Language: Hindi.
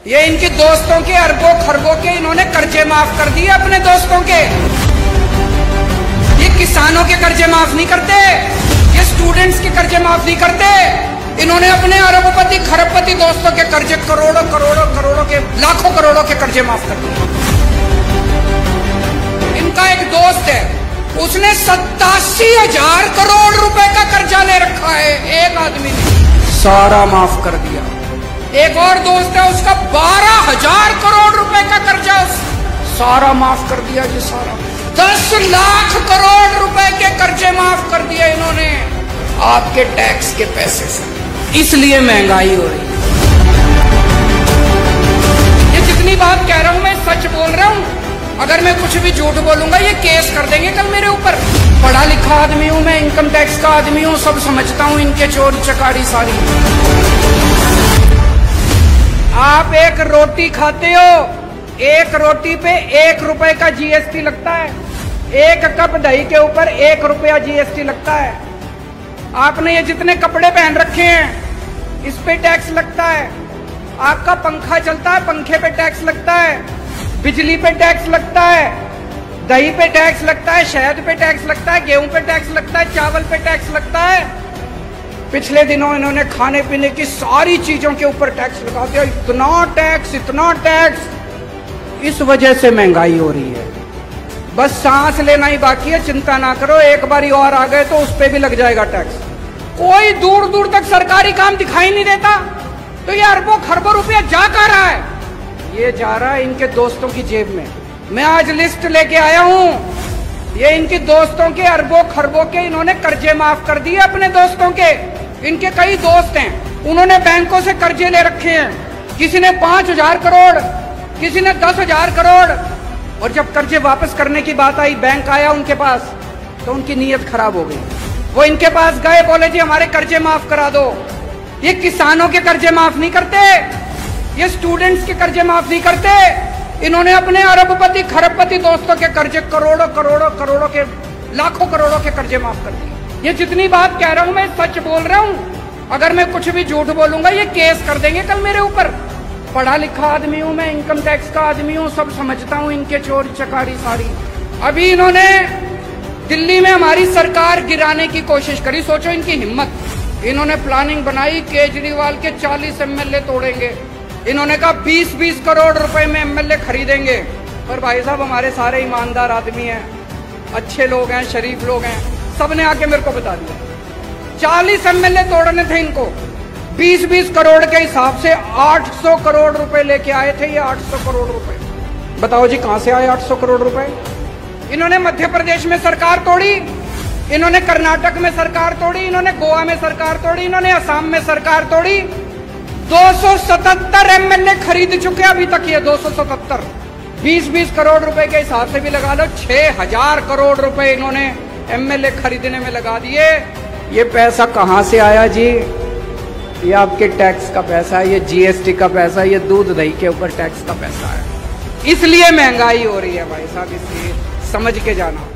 ये इनके दोस्तों के अरबों खरबों के इन्होंने कर्जे माफ कर दिए अपने दोस्तों के। ये किसानों के कर्जे माफ नहीं करते, ये स्टूडेंट्स के कर्जे माफ नहीं करते। इन्होंने अपने अरबपति खरबपति दोस्तों के कर्जे करोड़ों करोड़ों करोड़ों के लाखों करोड़ों के कर्जे माफ कर दिए। इनका एक दोस्त है, उसने 87,000 करोड़ रुपए का कर्जा ले रखा है, एक आदमी ने सारा माफ कर दिया। एक और दोस्त है, उसका 12,000 करोड़ रुपए का कर्जा सारा माफ कर दिया जी, सारा 10 लाख करोड़ रुपए के कर्जे माफ कर दिए इन्होंने आपके टैक्स के पैसे से। इसलिए महंगाई हो रही है। ये जितनी बात कह रहा हूं मैं सच बोल रहा हूं। अगर मैं कुछ भी झूठ बोलूंगा ये केस कर देंगे कल मेरे ऊपर। पढ़ा लिखा आदमी हूं मैं, इनकम टैक्स का आदमी हूं, सब समझता हूं इनके चोरी चकारी सारी। आप एक रोटी खाते हो, एक रोटी पे 1 रुपए का जीएसटी लगता है। 1 कप दही के ऊपर 1 रुपया जीएसटी लगता है। आपने ये जितने कपड़े पहन रखे हैं इस पे टैक्स लगता है। आपका पंखा चलता है, पंखे पे टैक्स लगता है, बिजली पे टैक्स लगता है, दही पे टैक्स लगता है, शहद पे टैक्स लगता है, गेहूं पे टैक्स लगता है, चावल पे टैक्स लगता है। पिछले दिनों इन्होंने खाने पीने की सारी चीजों के ऊपर टैक्स लगा दिया। इतना टैक्स, इतना टैक्स। इस वजह से महंगाई हो रही है। बस सांस लेना ही बाकी है, चिंता ना करो, एक बारी और आ गए तो उस पे भी लग जाएगा टैक्स। कोई दूर दूर तक सरकारी काम दिखाई नहीं देता, तो ये अरबों खरबों रुपया जा कहाँ रहा है? ये जा रहा है इनके दोस्तों की जेब में। मैं आज लिस्ट लेके आया हूं, ये इनके दोस्तों के अरबों खरबों के इन्होंने कर्जे माफ कर दिए अपने दोस्तों के। इनके कई दोस्त हैं, उन्होंने बैंकों से कर्जे ले रखे हैं। किसी ने 5,000 करोड़, किसी ने 10,000 करोड़। और जब कर्जे वापस करने की बात आई, बैंक आया उनके पास, तो उनकी नीयत खराब हो गई। वो इनके पास गए, बोले जी हमारे कर्जे माफ करा दो। ये किसानों के कर्जे माफ नहीं करते, ये स्टूडेंट्स के कर्जे माफ नहीं करते। इन्होंने अपने अरबपति खरबपति दोस्तों के कर्जे करोड़ों करोड़ों करोड़ों के लाखों करोड़ों के कर्जे माफ कर दिए। ये जितनी बात कह रहा हूं मैं सच बोल रहा हूं। अगर मैं कुछ भी झूठ बोलूंगा ये केस कर देंगे कल मेरे ऊपर। पढ़ा लिखा आदमी हूं मैं, इनकम टैक्स का आदमी हूं, सब समझता हूं इनके चोरी चकारी सारी। अभी इन्होंने दिल्ली में हमारी सरकार गिराने की कोशिश करी, सोचो इनकी हिम्मत। इन्होंने प्लानिंग बनाई, केजरीवाल के 40 एमएलए तोड़ेंगे। इन्होंने कहा 20-20 करोड़ रुपए में एमएलए खरीदेंगे। पर भाई साहब हमारे सारे ईमानदार आदमी हैं, अच्छे लोग हैं, शरीफ लोग हैं, सबने आके मेरे को बता दिया 40 एमएलए तोड़ने थे इनको। 20-20 करोड़ के हिसाब से 800 करोड़ रुपए लेके आए थे ये। 800 करोड़ रुपए बताओ जी कहां से आए 800 करोड़ रुपए? इन्होंने मध्य प्रदेश में सरकार तोड़ी, इन्होंने कर्नाटक में सरकार तोड़ी, इन्होंने गोवा में सरकार तोड़ी, इन्होंने असम में सरकार तोड़ी। 277 एमएलए खरीद चुके अभी तक ये। 277 20-20 करोड़ रुपए के हिसाब से भी लगा लो, 6,000 करोड़ रुपए इन्होंने एमएलए खरीदने में लगा दिए। ये पैसा कहां से आया जी? ये आपके टैक्स का पैसा है, ये जीएसटी का पैसा है, ये दूध दही के ऊपर टैक्स का पैसा है। इसलिए महंगाई हो रही है भाई साहब, इसलिए समझ के जाना।